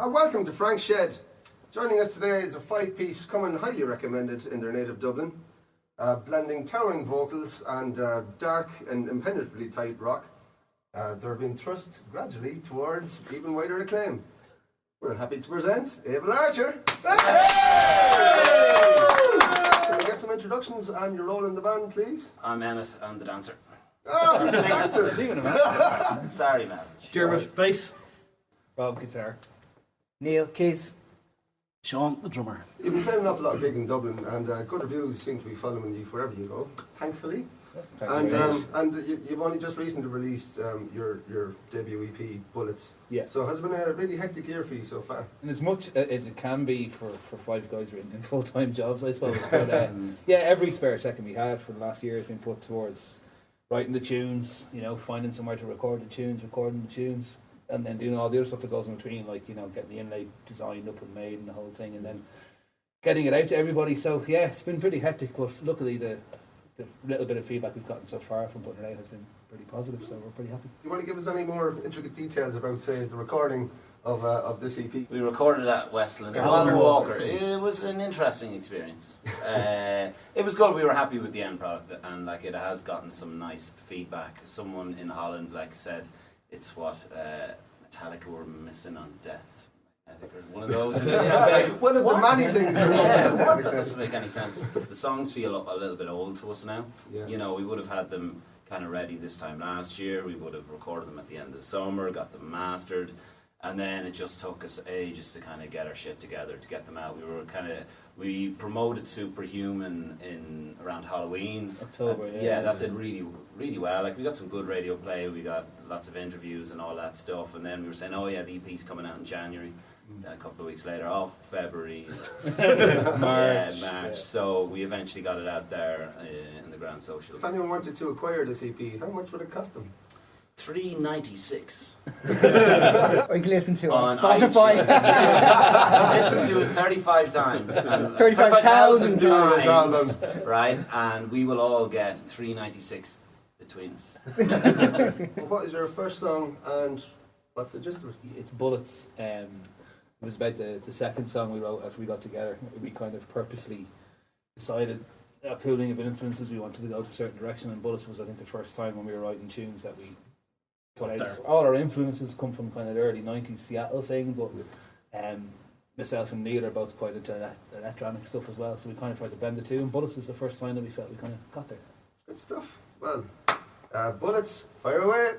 Welcome to Frank's Shed. Joining us today is a five-piece coming highly recommended in their native Dublin, blending towering vocals and dark and impenetrably tight rock. They're being thrust gradually towards even wider acclaim. We're happy to present Abel Archer. Can we get some introductions and your role in the band, please? I'm Emmett, I'm the dancer. Oh, he's the dancer. Sorry, man. Dermot, bass. Rob, guitar. Neil, keys. Sean, the drummer. You've been playing an awful lot of gigs in Dublin, and good reviews seem to be following you wherever you go, thankfully. And you've only just recently released your debut EP, Bullets. Yeah. So has it been a really hectic year for you so far? And as much as it can be for five guys who are in full-time jobs, I suppose. But yeah, every spare second we had for the last year has been put towards writing the tunes, you know, finding somewhere to record the tunes, recording the tunes, and then doing all the other stuff that goes in between, like, you know, getting the inlay designed up and made and the whole thing, and then getting it out to everybody. So yeah, it's been pretty hectic, but luckily the little bit of feedback we've gotten so far from putting it out has been pretty positive, so we're pretty happy. Do you want to give us any more intricate details about, say, the recording of this EP? We recorded at Westland. Walker. It was an interesting experience. It was good. We were happy with the end product, and like it has gotten some nice feedback. Someone in Holland said it's what Metallica were missing on Death. One of those. One of the many things that doesn't make any sense. The songs feel a little bit old to us now. Yeah. You know, we would have had them kind of ready this time last year. We would have recorded them at the end of the summer, got them mastered, and then it just took us ages to kind of get our shit together to get them out. We promoted Superhuman in around Halloween. October, that did really, really well. Like, we got some good radio play, we got lots of interviews and all that stuff, and then we were saying, oh yeah, the EP's coming out in January. Then a couple of weeks later, February, March. March. So we eventually got it out there in the Grand Social. If anyone wanted to acquire this EP, how much would it cost them? $3.96. Or you can listen to it on on Spotify. Listen to it 35 times. 35,000 times. Right? And we will all get $3.96 between us. Well, what is your first song and what's the gist of it? It's Bullets. It was about the second song we wrote after we got together. We kind of purposely decided a pooling of influences, we wanted to go to a certain direction, and Bullets was, I think, the first time when we were writing tunes that we got out. All our influences come from kind of the early 90s Seattle thing, but myself and Neil are both quite into electronic stuff as well, so we kind of tried to blend the two, and Bullets is the first sign that we felt we kind of got there. Good stuff. Well, Bullets, fire away.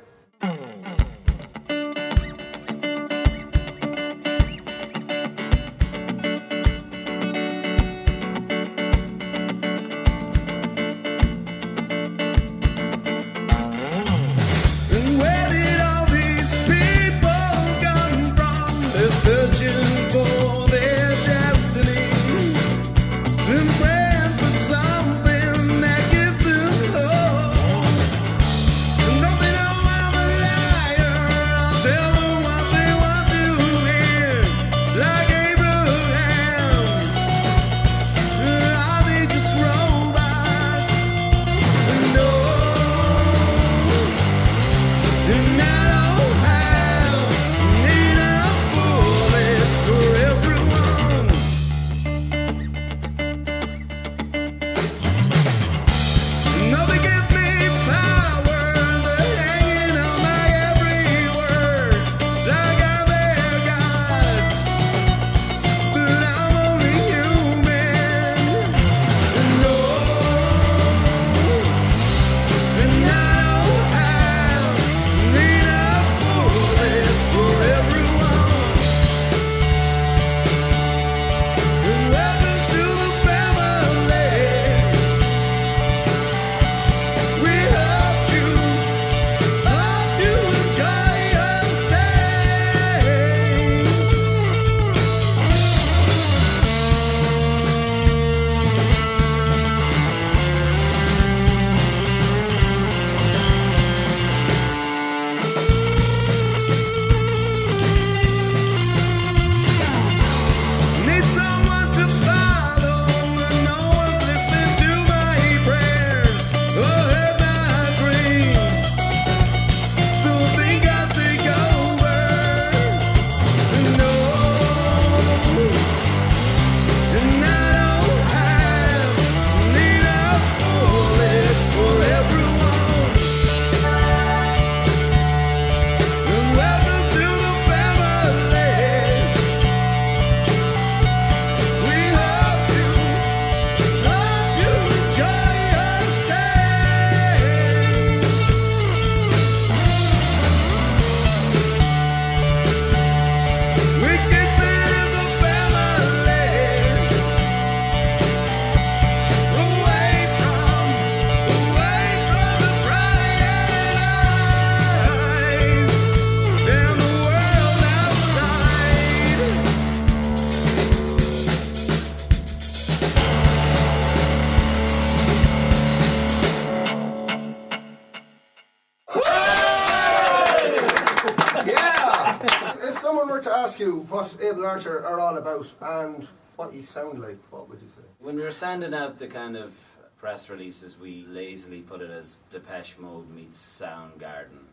someone were to ask you what Able Archer are all about and what you sound like, what would you say? When we were sending out the kind of press releases, we lazily put it as Depeche Mode meets Soundgarden.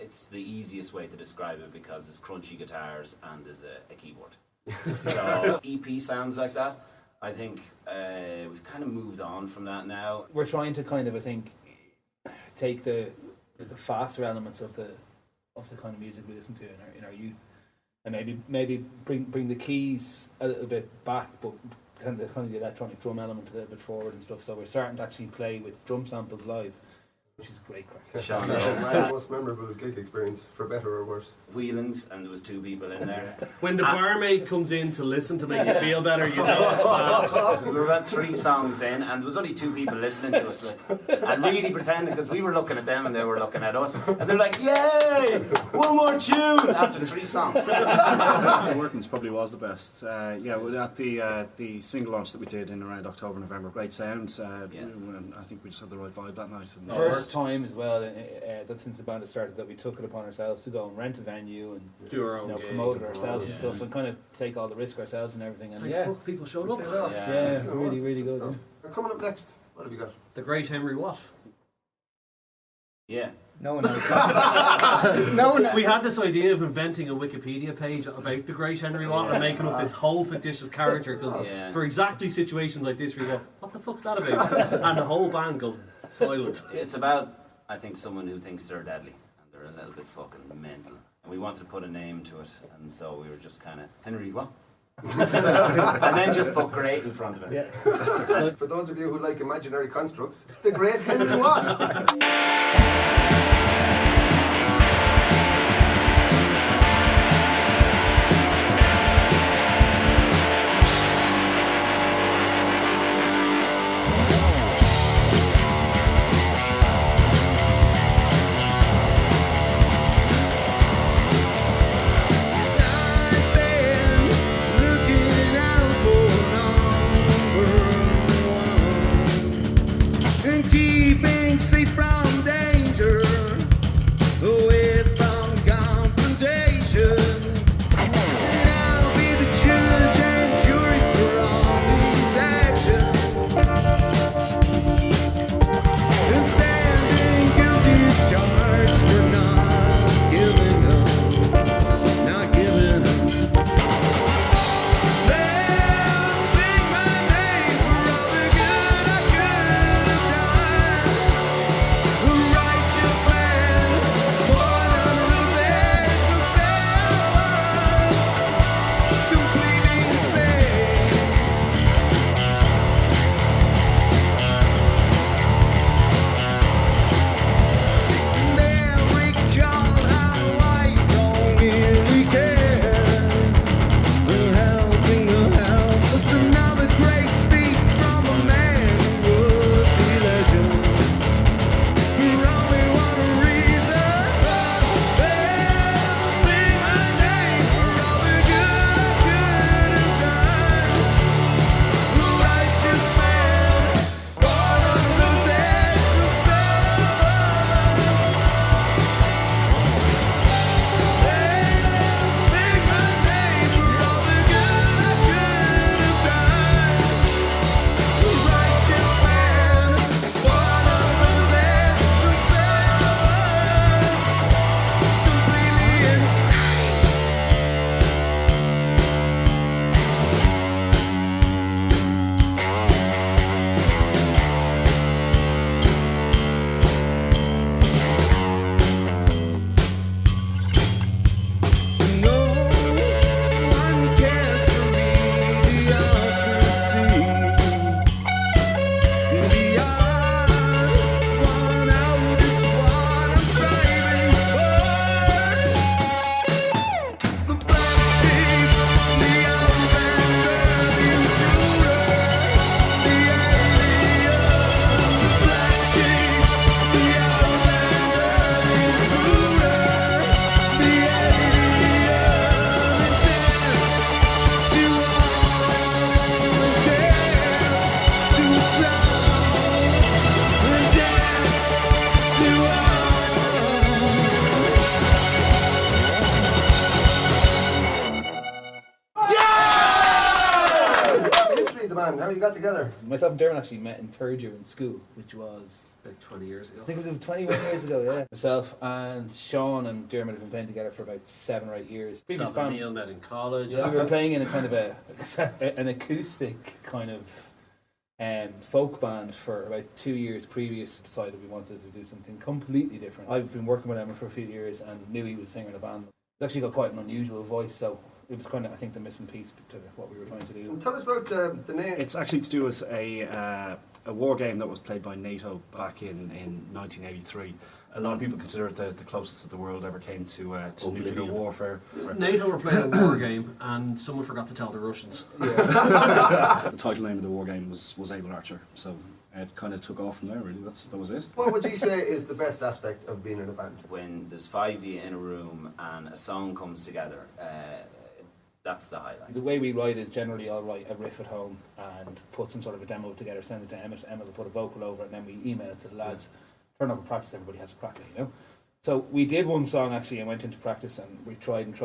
It's the easiest way to describe it because it's crunchy guitars and there's a keyboard. So EP sounds like that. I think we've kind of moved on from that now. We're trying to kind of, I think, take the faster elements of the kind of music we listen to in our youth, and maybe bring the keys a little bit back, but kind of the electronic drum element a little bit forward and stuff. So we're starting to actually play with drum samples live, which is great crack. Sean The most memorable gig experience, for better or worse? Wheelings, and there was 2 people in there. When the barmaid comes in to listen to make you feel better, you know it's bad. We were about 3 songs in, and there was only 2 people listening to us, like, and really pretending, because we were looking at them and they were looking at us, and they're like, "Yay! One more tune!" After 3 songs. Workman's probably was the best. At the single launch that we did in around October, November, great sound. And I think we just had the right vibe that night. And First time as well, that since the band had started, that we took it upon ourselves to go and rent a venue and Do our own gig. promote it ourselves and stuff, and kind of take all the risk ourselves and everything. And Fuck, people showed up. really, really good. Stuff. And coming up next, what have you got? The great Henry Watt. Yeah. No one knows. No one. We had this idea of inventing a Wikipedia page about the great Henry Watt and making up this whole fictitious character because for exactly situations like this, we go, "What the fuck's that about?" And the whole band goes silent. It's about, I think, someone who thinks they're deadly and they're a little bit fucking mental. And we wanted to put a name to it, and so we were just kind of Henry what? And then just put great in front of it. For those of you who like imaginary constructs, the great Henry Watt. Keeping safe from danger. you got together? Myself and Dermot actually met in third year in school, which was Like 20 years ago. I think it was 21 years ago, yeah. Myself and Sean and Dermot have been playing together for about 7 or 8 years. Previous Myself and band, Neil met in college. yeah, we were playing in a kind of an acoustic kind of folk band for about 2 years previous. Decided we wanted to do something completely different. I've been working with Emma for a few years and knew he was a singer in a band. He's actually got quite an unusual voice, so it was kind of, I think, the missing piece to what we were trying to do. Tell us about the name. It's actually to do with a war game that was played by NATO back in 1983. A lot of people consider it the closest that the world ever came to nuclear warfare. NATO were playing a war game and someone forgot to tell the Russians. The title name of the war game was Able Archer, so it kind of took off from there. Really, that was it. What would you say is the best aspect of being in a band? When there's 5 of you in a room and a song comes together, that's the highlight. The way we write is generally I'll write a riff at home and put some sort of a demo together, send it to Emmett. Emmett will put a vocal over it, and then we email it to the lads. Turn up and practice, everybody has a crack at it, you know. So we did one song actually and went into practice and we tried and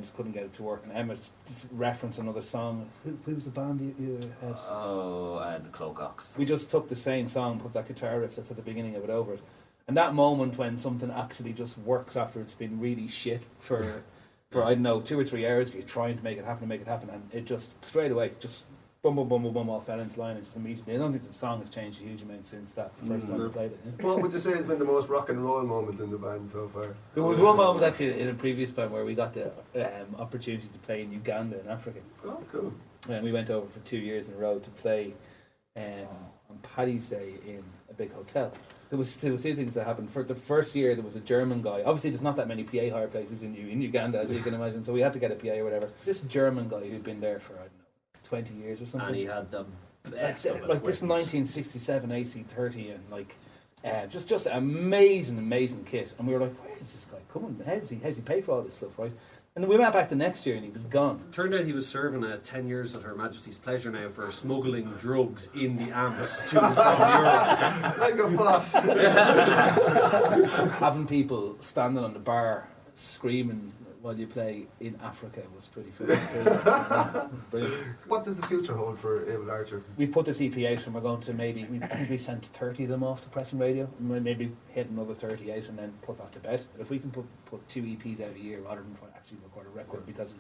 just couldn't get it to work. And Emmett just referenced another song. Who was the band you had? The Clocox. We just took the same song, put that guitar riff that's at the beginning of it over it. And that moment when something actually just works after it's been really shit for I don't know, 2 or 3 hours, you're trying to make it happen, and it just straight away just boom, all fell into line and just immediately. I don't think the song has changed a huge amount since that first time we played it. Yeah. What would you say has been the most rock and roll moment in the band so far? There was one moment actually in a previous band where we got the opportunity to play in Uganda in Africa. Oh, cool. And we went over for 2 years in a row to play on Paddy's Day in a big hotel. There was 2 things that happened. For the first year, there was a German guy. Obviously, there's not that many PA hire places in Uganda, as you can imagine. So we had to get a PA or whatever. This German guy who'd been there for, I don't know, 20 years or something. And he had the best like this 1967 AC30 and just amazing kit. And we were like, where is this guy coming? How does he pay for all this stuff, right? And then we went back the next year and he was gone. Turned out he was serving 10 years at Her Majesty's pleasure now for smuggling drugs in the Amps to and from Europe. Like a boss. Having people standing on the bar screaming while you play in Africa was pretty fun. Brilliant. What does the future hold for Able Archer? We've put this EP out and we're going to I think we sent 30 of them off to press and radio, and maybe hit another 30 out and then put that to bed. But if we can put 2 EPs out a year rather than try to actually record a record, because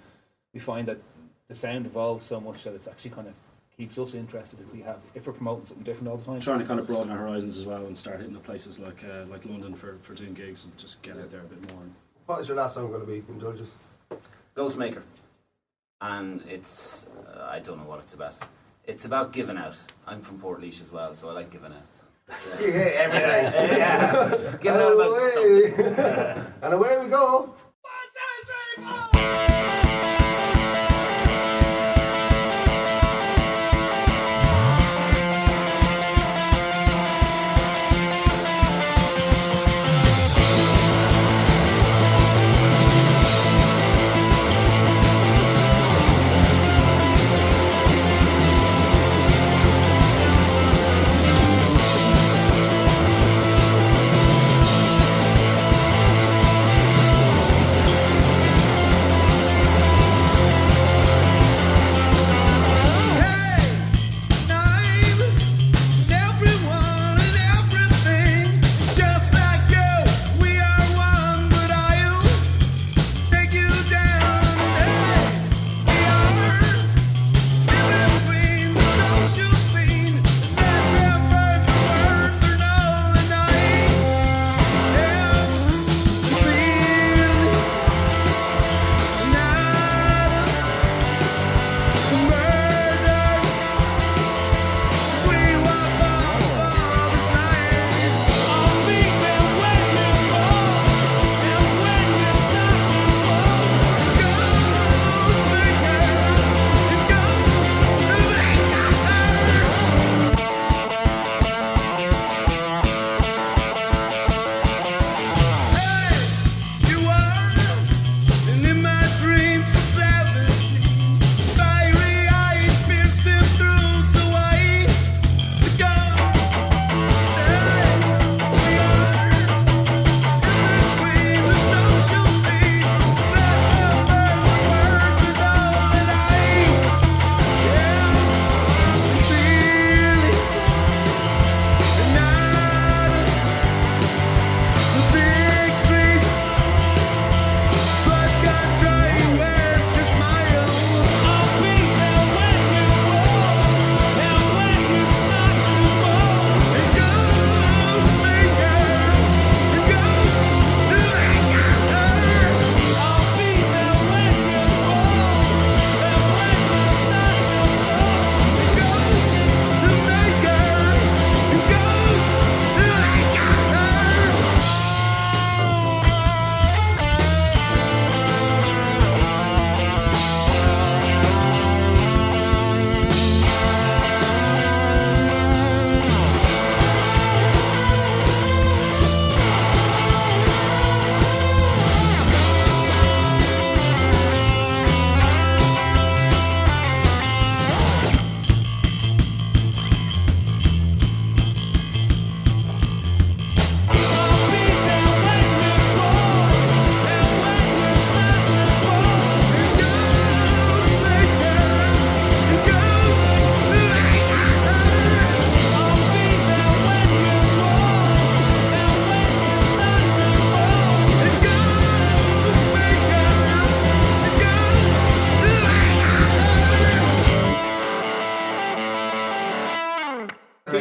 we find that the sound evolves so much that it's actually kind of keeps us interested if we're promoting something different all the time. Trying to kind of broaden our horizons as well and start hitting the places like London for doing gigs and just get out there a bit more. What is your last song going to be? Indulge us. Ghostmaker. And it's, I don't know what it's about. It's about giving out. I'm from Portlaoise as well, so I like giving out. You hate everything. Yeah. Giving out about something. And away we go.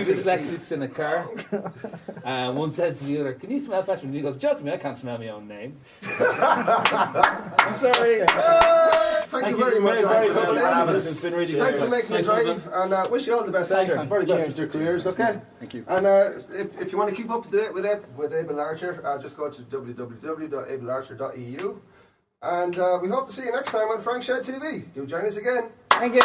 dyslexics in a car. One says to the other, "Can you smell Patrick?" And he goes, "Joke me, I can't smell my own name." I'm sorry. Thank you very much. Very Thanks good. It's been really Thanks for good. making the drive, and wish you all the best. Thanks, man. Very best with your careers, okay? Thank you. And if you want to keep up to date with Able Archer, just go to www.ablearcher.eu. And we hope to see you next time on Frank Shed TV. Do join us again. Thank you.